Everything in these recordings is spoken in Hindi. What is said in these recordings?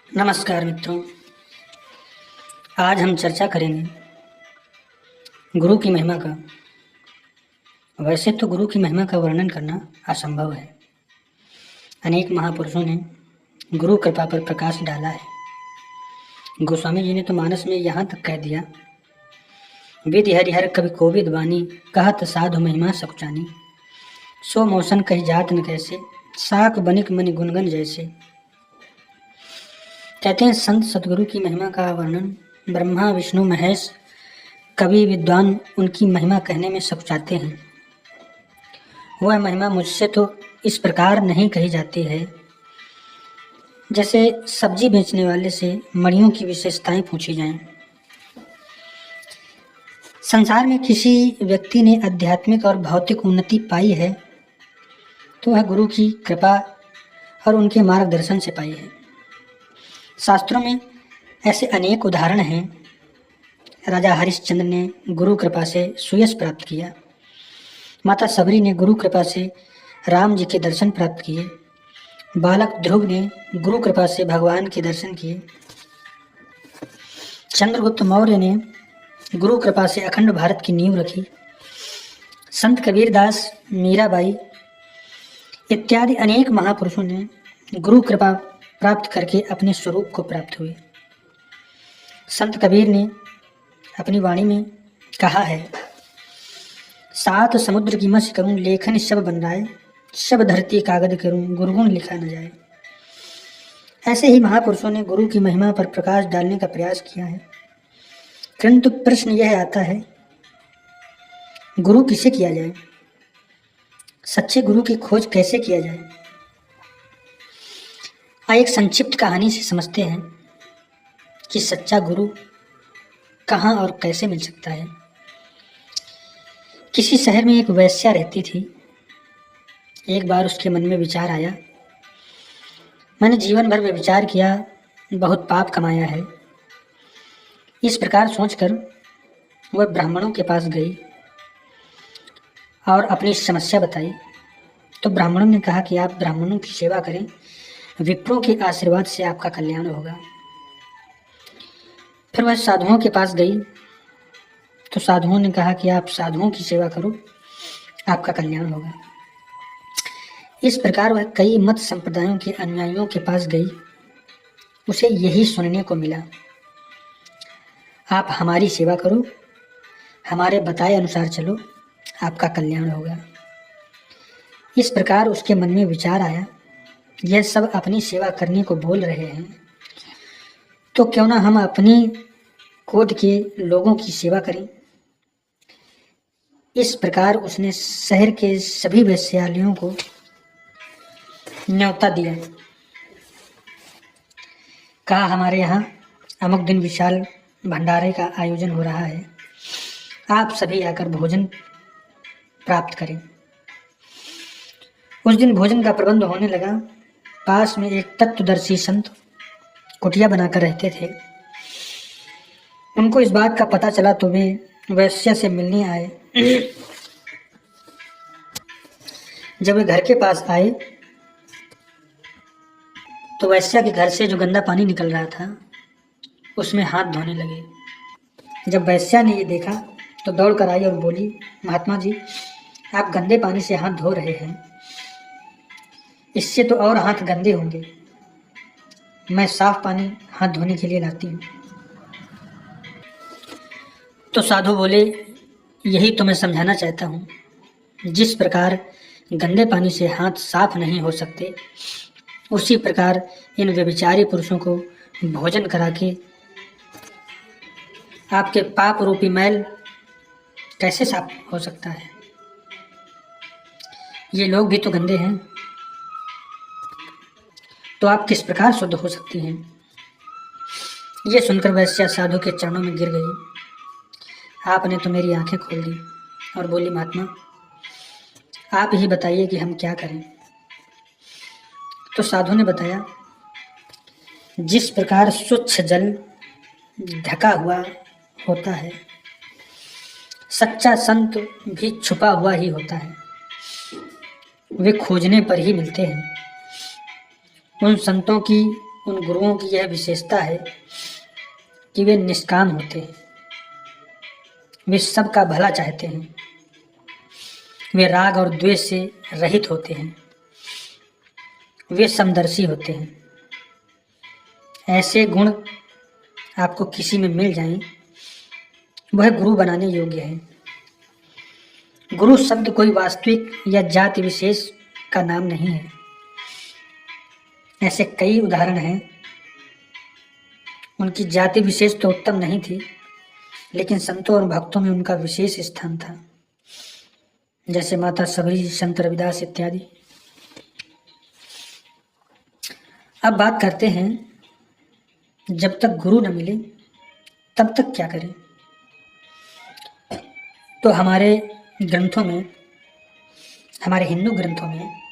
नमस्कार मित्रों। आज हम चर्चा करेंगे गुरु की महिमा का। वैसे तो गुरु की महिमा का वर्णन करना असंभव है। अनेक महापुरुषों ने गुरु कृपा पर प्रकाश डाला है। गोस्वामी जी ने तो मानस में यहाँ तक कह दिया, विधि हरिहर कवि कोविद वाणी, कहत साधु महिमा सकुचानी, सो मौसन कही जात न कैसे, साक बनिक मनि गुनगन जैसे। कहते हैं संत सतगुरु की महिमा का वर्णन ब्रह्मा विष्णु महेश कवि विद्वान उनकी महिमा कहने में सकुचाते हैं। वह महिमा मुझसे तो इस प्रकार नहीं कही जाती है जैसे सब्जी बेचने वाले से मणियों की विशेषताएं पूछी जाएं। संसार में किसी व्यक्ति ने आध्यात्मिक और भौतिक उन्नति पाई है तो वह गुरु की कृपा और उनके मार्गदर्शन से पाई है। शास्त्रों में ऐसे अनेक उदाहरण हैं। राजा हरिश्चंद्र ने गुरु कृपा से सुयश प्राप्त किया। माता सबरी ने गुरु कृपा से राम जी के दर्शन प्राप्त किए। बालक ध्रुव ने गुरु कृपा से भगवान के दर्शन किए। चंद्रगुप्त मौर्य ने गुरु कृपा से अखंड भारत की नींव रखी। संत कबीरदास, मीराबाई इत्यादि अनेक महापुरुषों ने गुरु कृपा प्राप्त करके अपने स्वरूप को प्राप्त हुए। संत कबीर ने अपनी वाणी में कहा है, सात समुद्र की मत्स्य करूं, लेखन सब बन जाए, सब धरती कागज करूं, गुरुगुण लिखा न जाए। ऐसे ही महापुरुषों ने गुरु की महिमा पर प्रकाश डालने का प्रयास किया है। किंतु प्रश्न यह आता है, गुरु किसे किया जाए? सच्चे गुरु की खोज कैसे किया जाए? एक संक्षिप्त कहानी से समझते हैं कि सच्चा गुरु कहाँ और कैसे मिल सकता है। किसी शहर में एक वेश्या रहती थी। एक बार उसके मन में विचार आया, मैंने जीवन भर व्यभिचार किया, बहुत पाप कमाया है। इस प्रकार सोचकर वह ब्राह्मणों के पास गई और अपनी समस्या बताई। तो ब्राह्मणों ने कहा कि आप ब्राह्मणों की सेवा करें, विप्रों के आशीर्वाद से आपका कल्याण होगा। फिर वह साधुओं के पास गई तो साधुओं ने कहा कि आप साधुओं की सेवा करो, आपका कल्याण होगा। इस प्रकार वह कई मत संप्रदायों के अनुयायियों के पास गई। उसे यही सुनने को मिला, आप हमारी सेवा करो, हमारे बताए अनुसार चलो, आपका कल्याण होगा। इस प्रकार उसके मन में विचार आया, यह सब अपनी सेवा करने को बोल रहे हैं तो क्यों ना हम अपनी कोट के लोगों की सेवा करें। इस प्रकार उसने शहर के सभी वेश्यालयों को न्योता दिया। कहा, हमारे यहाँ अमुक दिन विशाल भंडारे का आयोजन हो रहा है, आप सभी आकर भोजन प्राप्त करें। उस दिन भोजन का प्रबंध होने लगा। पास में एक तत्वदर्शी संत कुटिया बनाकर रहते थे। उनको इस बात का पता चला तो वे वैश्या से मिलने आए। जब वे घर के पास आए तो वैश्या के घर से जो गंदा पानी निकल रहा था उसमें हाथ धोने लगे। जब वैश्या ने ये देखा तो दौड़ कर आई और बोली, महात्मा जी, आप गंदे पानी से हाथ धो रहे हैं, इससे तो और हाथ गंदे होंगे, मैं साफ पानी हाथ धोने के लिए लाती हूँ। तो साधु बोले, यही तो मैं समझाना चाहता हूँ। जिस प्रकार गंदे पानी से हाथ साफ नहीं हो सकते, उसी प्रकार इन व्यभिचारी पुरुषों को भोजन करा के आपके पाप रूपी मैल कैसे साफ हो सकता है? ये लोग भी तो गंदे हैं, तो आप किस प्रकार शुद्ध हो सकती हैं? ये सुनकर वैश्या साधु के चरणों में गिर गई। आपने तो मेरी आंखें खोल दी और बोली, महात्मा, आप ही बताइए कि हम क्या करें। तो साधु ने बताया, जिस प्रकार स्वच्छ जल ढका हुआ होता है, सच्चा संत भी छुपा हुआ ही होता है, वे खोजने पर ही मिलते हैं। उन संतों की उन गुरुओं की यह विशेषता है कि वे निष्काम होते हैं, वे सबका भला चाहते हैं, वे राग और द्वेष से रहित होते हैं, वे समदर्शी होते हैं। ऐसे गुण आपको किसी में मिल जाएं, वह गुरु बनाने योग्य है। गुरु शब्द कोई वास्तविक या जाति विशेष का नाम नहीं है। ऐसे कई उदाहरण हैं। उनकी जाति विशेष तो उत्तम नहीं थी, लेकिन संतों और भक्तों में उनका विशेष स्थान था, जैसे माता सबरी, संत रविदास इत्यादि। अब बात करते हैं, जब तक गुरु न मिले तब तक क्या करें। तो हमारे ग्रंथों में, हमारे हिंदू ग्रंथों में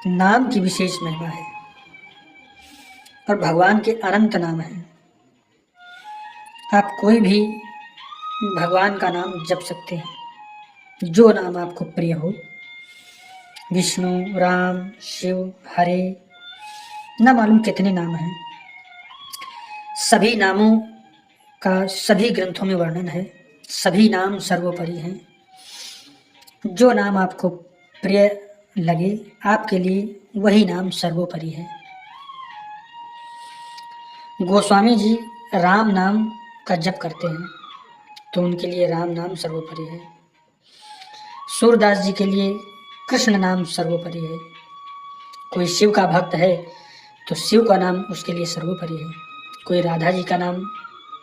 नाम की विशेष महिमा है और भगवान के अनंत नाम हैं। आप कोई भी भगवान का नाम जप सकते हैं, जो नाम आपको प्रिय हो। विष्णु, राम, शिव, हरे, न मालूम कितने नाम हैं। सभी नामों का सभी ग्रंथों में वर्णन है। सभी नाम सर्वोपरि हैं। जो नाम आपको प्रिय लगे, आपके लिए वही नाम सर्वोपरि है। गोस्वामी जी राम नाम का जप करते हैं, तो उनके लिए राम नाम सर्वोपरि है। सूरदास जी के लिए कृष्ण नाम सर्वोपरि है। कोई शिव का भक्त है तो शिव का नाम उसके लिए सर्वोपरि है। कोई राधा जी का नाम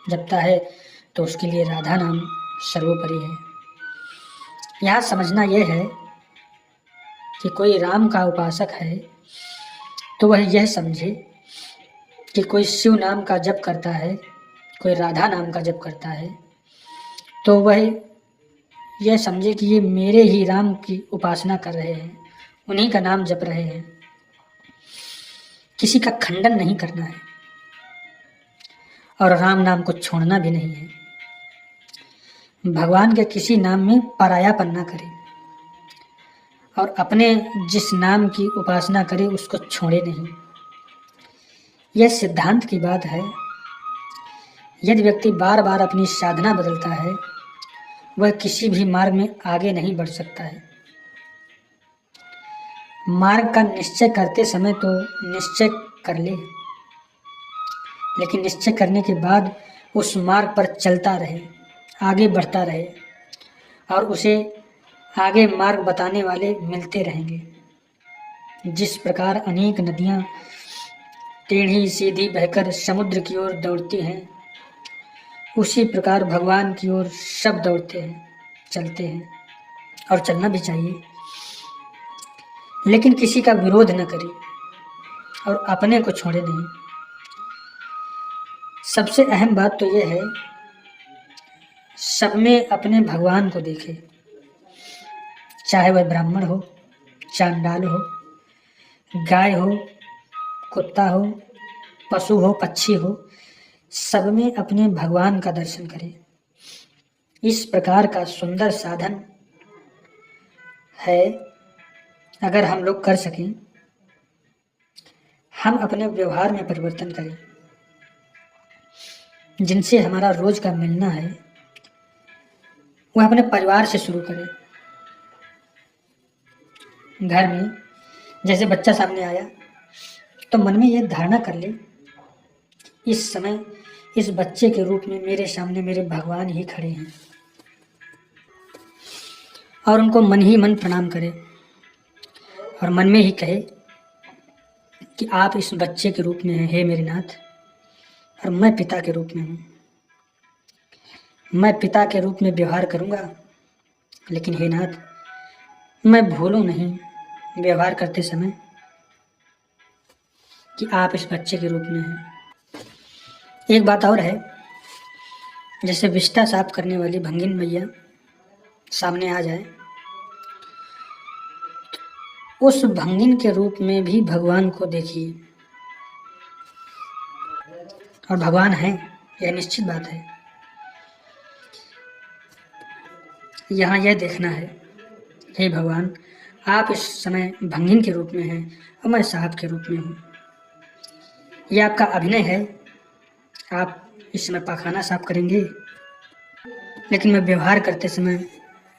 जपता है तो उसके लिए राधा नाम सर्वोपरि है। यहाँ समझना यह है कि कोई राम का उपासक है तो वह यह समझे कि कोई शिव नाम का जप करता है, कोई राधा नाम का जप करता है, तो वह यह समझे कि ये मेरे ही राम की उपासना कर रहे हैं, उन्हीं का नाम जप रहे हैं। किसी का खंडन नहीं करना है और राम नाम को छोड़ना भी नहीं है। भगवान के किसी नाम में परायापन ना करे और अपने जिस नाम की उपासना करे उसको छोड़े नहीं। यह सिद्धांत की बात है। यदि व्यक्ति बार बार अपनी साधना बदलता है, वह किसी भी मार्ग में आगे नहीं बढ़ सकता है। मार्ग का निश्चय करते समय तो निश्चय कर ले, लेकिन निश्चय करने के बाद उस मार्ग पर चलता रहे, आगे बढ़ता रहे और उसे आगे मार्ग बताने वाले मिलते रहेंगे। जिस प्रकार अनेक नदियाँ टेढ़ी सीधी बहकर समुद्र की ओर दौड़ती हैं, उसी प्रकार भगवान की ओर सब दौड़ते हैं, चलते हैं और चलना भी चाहिए। लेकिन किसी का विरोध न करे और अपने को छोड़े नहीं। सबसे अहम बात तो यह है, सब में अपने भगवान को देखे, चाहे वह ब्राह्मण हो, चांडाल हो, गाय हो, कुत्ता हो, पशु हो, पक्षी हो, सब में अपने भगवान का दर्शन करें। इस प्रकार का सुंदर साधन है। अगर हम लोग कर सकें, हम अपने व्यवहार में परिवर्तन करें। जिनसे हमारा रोज का मिलना है वह अपने परिवार से शुरू करें। घर में जैसे बच्चा सामने आया तो मन में यह धारणा कर ले, इस समय इस बच्चे के रूप में मेरे सामने मेरे भगवान ही खड़े हैं, और उनको मन ही मन प्रणाम करे और मन में ही कहे कि आप इस बच्चे के रूप में हैं, हे मेरे नाथ, और मैं पिता के रूप में हूँ। मैं पिता के रूप में व्यवहार करूँगा, लेकिन हे नाथ, मैं भूलूं नहीं व्यवहार करते समय कि आप इस बच्चे के रूप में हैं। एक बात और है, जैसे विष्ठा साफ करने वाली भंगिन मैया सामने आ जाए, उस भंगिन के रूप में भी भगवान को देखिए, और भगवान है, यह निश्चित बात है। यहाँ यह देखना है, हे भगवान, आप इस समय भंगिन के रूप में हैं और मैं साहब के रूप में हूँ। ये आपका अभिनय है, आप इस समय पाखाना साफ करेंगे, लेकिन मैं व्यवहार करते समय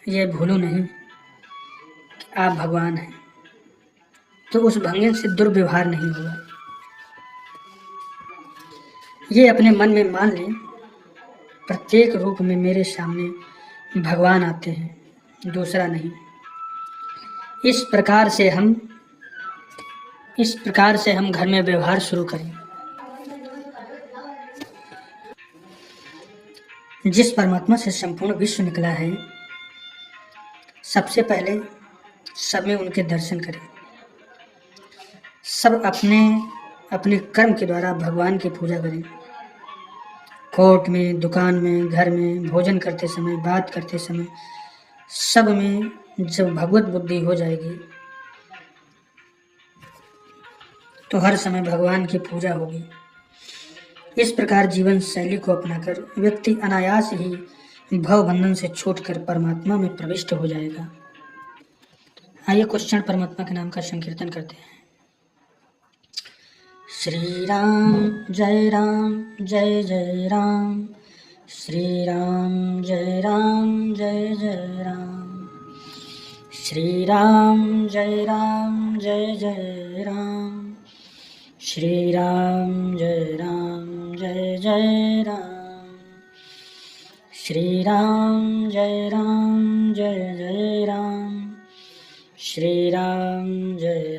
ये भूलूं नहीं कि आप भगवान हैं, तो उस भंगिन से दुर्व्यवहार नहीं होगा। ये अपने मन में मान लें, प्रत्येक रूप में मेरे सामने भगवान आते हैं, दूसरा नहीं। इस प्रकार से हम घर में व्यवहार शुरू करें। जिस परमात्मा से संपूर्ण विश्व निकला है, सबसे पहले सब में उनके दर्शन करें। सब अपने अपने कर्म के द्वारा भगवान की पूजा करें। कोर्ट में, दुकान में, घर में, भोजन करते समय, बात करते समय, सब में जब भगवत बुद्धि हो जाएगी तो हर समय भगवान की पूजा होगी। इस प्रकार जीवन शैली को अपनाकर व्यक्ति अनायास ही भव बंधन से छूटकर परमात्मा में प्रविष्ट हो जाएगा। आइए कुछ क्षण परमात्मा के नाम का संकीर्तन करते हैं। श्री राम जय जय राम, श्री राम जय जय राम, श्री राम जय जय राम, श्री राम जय जय राम, श्री राम जय जय राम, श्री राम जय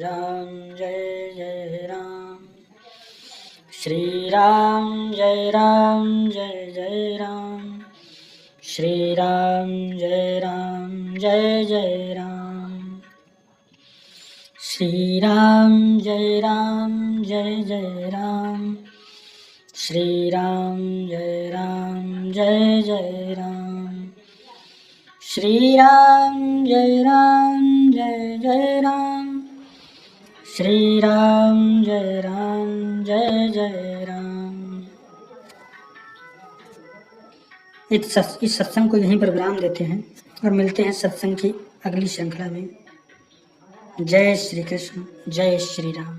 जय राम, श्री राम जय जय राम, श्री राम जय जय राम, श्री राम जय जय राम, श्री राम जय जय राम, श्री राम जय जय राम, श्री राम जय जय राम। इस सत्संग को यहीं पर विराम देते हैं और मिलते हैं सत्संग की अगली श्रृंखला में। जय श्री कृष्ण, जय श्री राम।